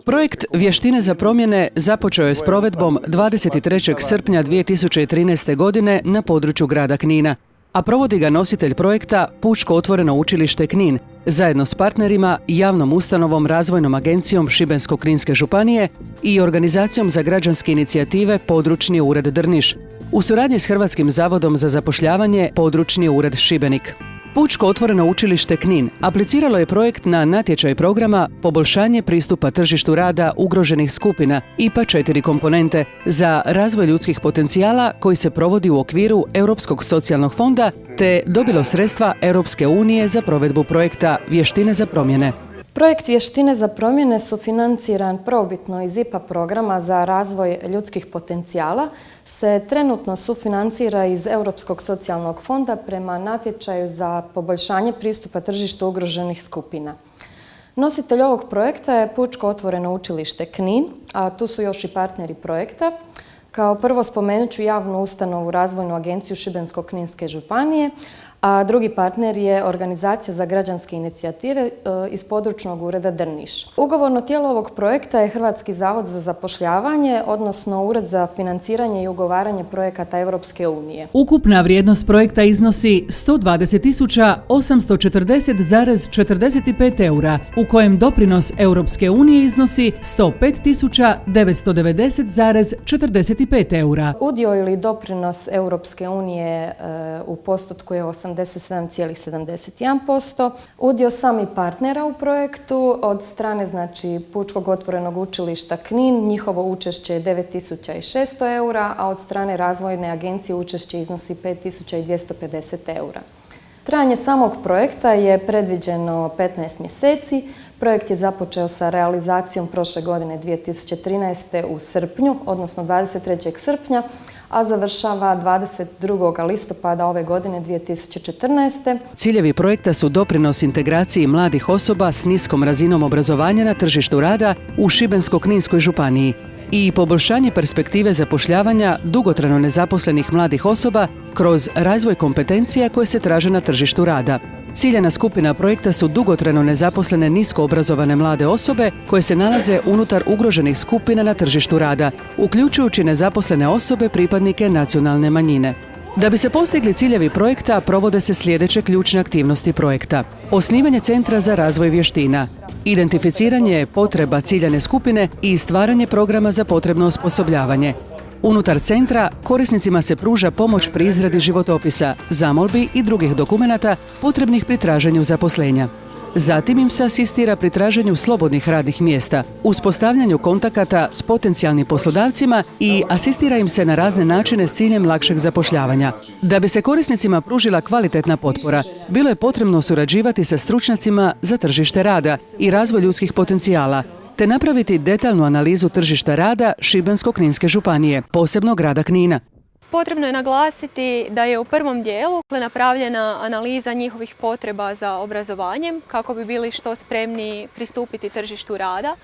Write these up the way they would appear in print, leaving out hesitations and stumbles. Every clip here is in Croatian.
Projekt Vještine za promjene započeo je s provedbom 23. srpnja 2013. godine na području grada Knina, a provodi ga nositelj projekta Pučko otvoreno učilište Knin, zajedno s partnerima, javnom ustanovom Razvojnom agencijom Šibensko-kninske županije i Organizacijom za građanske inicijative Područni ured Drniš, u suradnji s Hrvatskim zavodom za zapošljavanje Područni ured Šibenik. Pučko otvoreno učilište Knin apliciralo je projekt na natječaj programa Poboljšanje pristupa tržištu rada ugroženih skupina IPA 4 komponente za razvoj ljudskih potencijala koji se provodi u okviru Europskog socijalnog fonda te dobilo sredstva Europske unije za provedbu projekta Vještine za promjene. Projekt Vještine za promjene sufinanciran prvobitno iz IPA programa za razvoj ljudskih potencijala se trenutno sufinancira iz Europskog socijalnog fonda prema natječaju za poboljšanje pristupa tržištu ugroženih skupina. Nositelj ovog projekta je Pučko otvoreno učilište Knin, a tu su još i partneri projekta. Kao prvo spomenut ću javnu ustanovu Razvojnu agenciju Šibensko-kninske županije, a drugi partner je Organizacija za građanske inicijative iz Područnog ureda Drniš. Ugovorno tijelo ovog projekta je Hrvatski zavod za zapošljavanje, odnosno Ured za financiranje i ugovaranje projekata Europske unije. Ukupna vrijednost projekta iznosi 120.840,45 eura, u kojem doprinos Europske unije iznosi 105.990,45 eura. Udio ili doprinos Europske unije u postotku je 87,71%. Udio samih partnera u projektu od strane Pučkog otvorenog učilišta Knin, njihovo učešće je 9.600 eura, a od strane Razvojne agencije učešće iznosi 5.250 eura. Trajanje samog projekta je predviđeno 15 mjeseci. Projekt je započeo sa realizacijom prošle godine 2013. u srpnju, odnosno 23. srpnja, a završava 22. listopada ove godine 2014. Ciljevi projekta su doprinos integraciji mladih osoba s niskom razinom obrazovanja na tržištu rada u Šibensko-kninskoj županiji i poboljšanje perspektive zapošljavanja dugotrajno nezaposlenih mladih osoba kroz razvoj kompetencija koje se traže na tržištu rada. Ciljana skupina projekta su dugotrajno nezaposlene nisko obrazovane mlade osobe koje se nalaze unutar ugroženih skupina na tržištu rada, uključujući nezaposlene osobe pripadnike nacionalne manjine. Da bi se postigli ciljevi projekta, provode se sljedeće ključne aktivnosti projekta. Osnivanje Centra za razvoj vještina, identificiranje potreba ciljane skupine i stvaranje programa za potrebno osposobljavanje. Unutar centra korisnicima se pruža pomoć pri izradi životopisa, zamolbi i drugih dokumenata potrebnih pri traženju zaposlenja. Zatim im se asistira pri traženju slobodnih radnih mjesta, uspostavljanju kontakata s potencijalnim poslodavcima i asistira im se na razne načine s ciljem lakšeg zapošljavanja. Da bi se korisnicima pružila kvalitetna potpora, bilo je potrebno surađivati sa stručnjacima za tržište rada i razvoj ljudskih potencijala, te napraviti detaljnu analizu tržišta rada Šibensko-kninske županije, posebno grada Knina. Potrebno je naglasiti da je u prvom dijelu napravljena analiza njihovih potreba za obrazovanjem kako bi bili što spremniji pristupiti tržištu rada,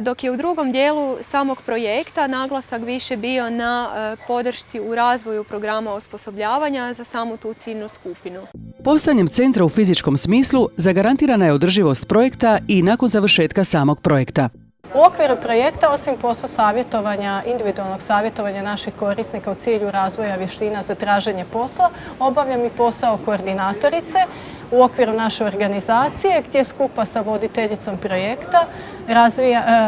dok je u drugom dijelu samog projekta naglasak više bio na podršci u razvoju programa osposobljavanja za samu tu ciljnu skupinu. Postojanjem centra u fizičkom smislu zagarantirana je održivost projekta i nakon završetka samog projekta. U okviru projekta, osim posla savjetovanja, individualnog savjetovanja naših korisnika u cilju razvoja vještina za traženje posla, obavljam i posao koordinatorice u okviru naše organizacije gdje skupa sa voditeljicom projekta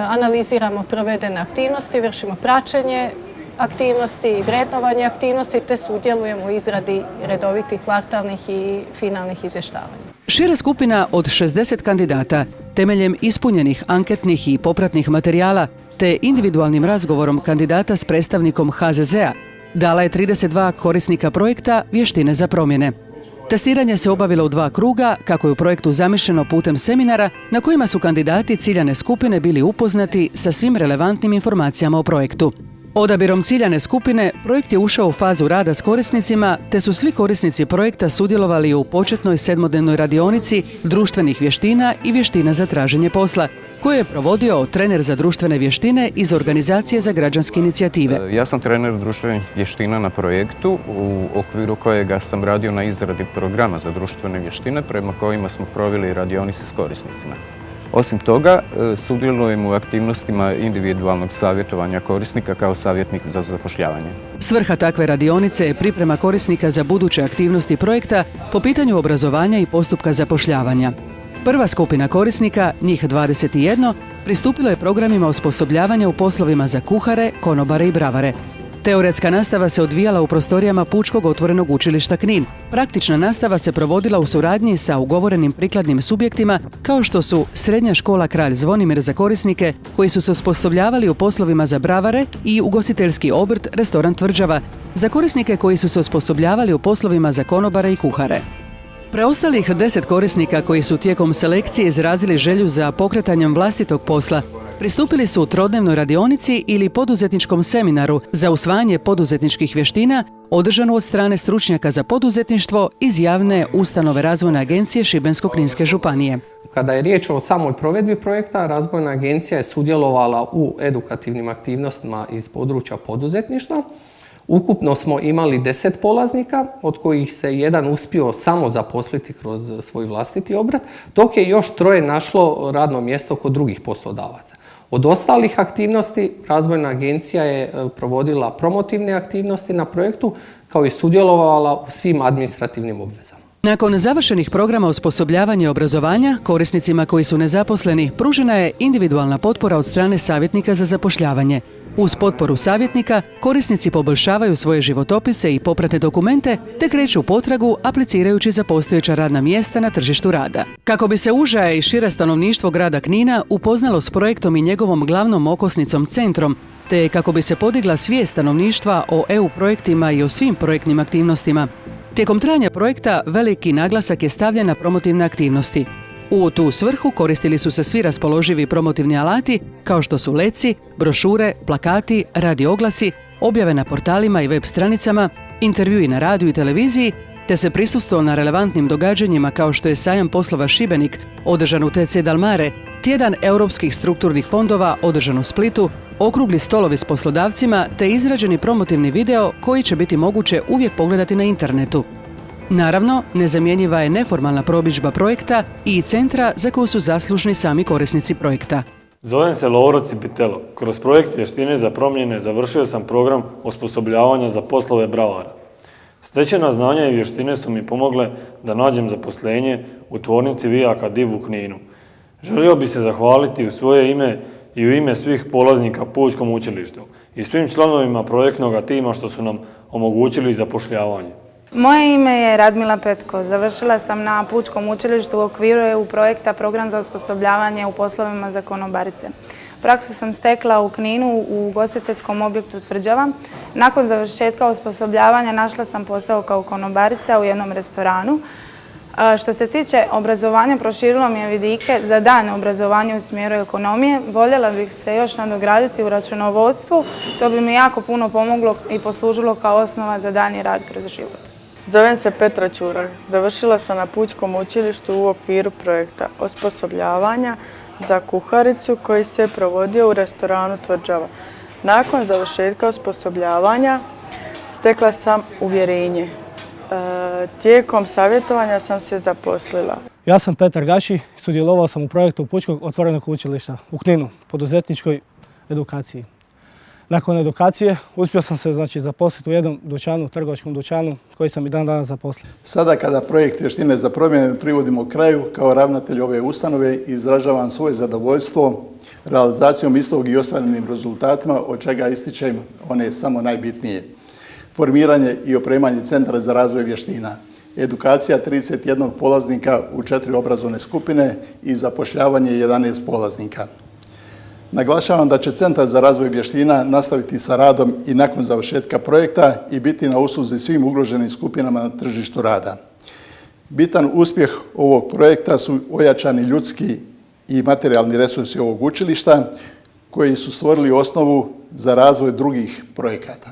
analiziramo provedene aktivnosti, vršimo praćenje aktivnosti i vrednovanje aktivnosti te sudjelujemo u izradi redovitih kvartalnih i finalnih izvještavanja. Šira skupina od 60 kandidata temeljem ispunjenih anketnih i popratnih materijala te individualnim razgovorom kandidata s predstavnikom HZZ-a dala je 32 korisnika projekta Vještine za promjene. Testiranje se obavilo u 2 kruga, kako je u projektu zamišljeno putem seminara na kojima su kandidati ciljane skupine bili upoznati sa svim relevantnim informacijama o projektu. Odabirom ciljane skupine, projekt je ušao u fazu rada s korisnicima, te su svi korisnici projekta sudjelovali u početnoj 7-dnevnoj radionici društvenih vještina i vještina za traženje posla, koju je provodio trener za društvene vještine iz Organizacije za građanske inicijative. Ja sam trener društvenih vještina na projektu, u okviru kojega sam radio na izradi programa za društvene vještine, prema kojima smo proveli radionice s korisnicima. Osim toga, sudjelujem u aktivnostima individualnog savjetovanja korisnika kao savjetnik za zapošljavanje. Svrha takve radionice je priprema korisnika za buduće aktivnosti projekta po pitanju obrazovanja i postupka zapošljavanja. Prva skupina korisnika, njih 21, pristupilo je programima osposobljavanja u poslovima za kuhare, konobare i bravare. Teoretska nastava se odvijala u prostorijama Pučkog otvorenog učilišta Knin. Praktična nastava se provodila u suradnji sa ugovorenim prikladnim subjektima kao što su Srednja škola Kralj Zvonimir za korisnike koji su se osposobljavali u poslovima za bravare i ugostiteljski obrt restoran Tvrđava za korisnike koji su se osposobljavali u poslovima za konobare i kuhare. Preostalih 10 korisnika koji su tijekom selekcije izrazili želju za pokretanjem vlastitog posla pristupili su u trodnevnoj radionici ili poduzetničkom seminaru za usvajanje poduzetničkih vještina održanu od strane stručnjaka za poduzetništvo iz javne ustanove Razvojne agencije Šibensko-kninske županije. Kada je riječ o samoj provedbi projekta, Razvojna agencija je sudjelovala u edukativnim aktivnostima iz područja poduzetništva. Ukupno smo imali 10 polaznika, od kojih se jedan uspio samo zaposliti kroz svoj vlastiti obrt, dok je još 3 našlo radno mjesto kod drugih poslodavaca. Od ostalih aktivnosti, Razvojna agencija je provodila promotivne aktivnosti na projektu, kao i sudjelovala u svim administrativnim obvezama. Nakon završenih programa osposobljavanja i obrazovanja, korisnicima koji su nezaposleni pružena je individualna potpora od strane savjetnika za zapošljavanje. Uz potporu savjetnika, korisnici poboljšavaju svoje životopise i poprate dokumente te kreću u potragu aplicirajući za postojeća radna mjesta na tržištu rada. Kako bi se uže i šire stanovništvo grada Knina upoznalo s projektom i njegovom glavnom okosnicom centrom, te kako bi se podigla svijest stanovništva o EU projektima i o svim projektnim aktivnostima, tijekom trajanja projekta veliki naglasak je stavljen na promotivne aktivnosti. U tu svrhu koristili su se svi raspoloživi promotivni alati kao što su leci, brošure, plakati, radio oglasi, objave na portalima i web stranicama, intervjui na radiju i televiziji, te se prisustvo na relevantnim događanjima kao što je sajam poslova Šibenik, održan u TC Dalmare, tjedan europskih strukturnih fondova održan u Splitu, okrugli stolovi s poslodavcima te izrađeni promotivni video koji će biti moguće uvijek pogledati na internetu. Naravno, nezamjenjiva je neformalna promidžba projekta i centra za koju su zaslužni sami korisnici projekta. Zovem se Lovro Cipitelo. Kroz projekt Vještine za promjene završio sam program osposobljavanja za poslove bravara. Stečena znanja i vještine su mi pomogle da nađem zaposlenje u tvornici vijaka Div u Kninu. Želio bih se zahvaliti u svoje ime i u ime svih polaznika Pučkom učilištu i svim članovima projektnog tima što su nam omogućili zapošljavanje. Moje ime je Radmila Petko. Završila sam na Pučkom učilištu u okviru EU projekta Program za osposobljavanje u poslovima za konobarice. Praksu sam stekla u Kninu u ugostiteljskom objektu Tvrđava. Nakon završetka osposobljavanja našla sam posao kao konobarica u jednom restoranu. Što se tiče obrazovanja, proširilo mi je vidike za daljnje obrazovanje u smjeru ekonomije. Voljela bih se još nadograditi u računovodstvu. To bi mi jako puno pomoglo i poslužilo kao osnova za daljnji rad kroz život. Zovem se Petra Ćurak. Završila sam na Pučkom učilištu u okviru projekta osposobljavanja za kuharicu koji se provodio u restoranu Tvrđava. Nakon završetka osposobljavanja stekla sam uvjerenje. Tijekom savjetovanja sam se zaposlila. Ja sam Petar Gaši, sudjelovao sam u projektu Pučkog otvorenog učilišta u Kninu, poduzetničkoj edukaciji. Nakon edukacije uspio sam se zaposliti u jednom dućanu, trgovačkom dućanu koji sam i dan danas zaposlio. Sada kada projekt Vještine za promjene privodimo kraju, kao ravnatelj ove ustanove izražavam svoje zadovoljstvo realizacijom istog i ostvarenim rezultatima, od čega ističem one samo najbitnije. Formiranje i opremanje Centra za razvoj vještina, edukacija 31 polaznika u 4 obrazovne skupine i zapošljavanje 11 polaznika. Naglašavam da će Centar za razvoj vještina nastaviti sa radom i nakon završetka projekta i biti na usluzi svim ugroženim skupinama na tržištu rada. Bitan uspjeh ovog projekta su ojačani ljudski i materijalni resursi ovog učilišta koji su stvorili osnovu za razvoj drugih projekata.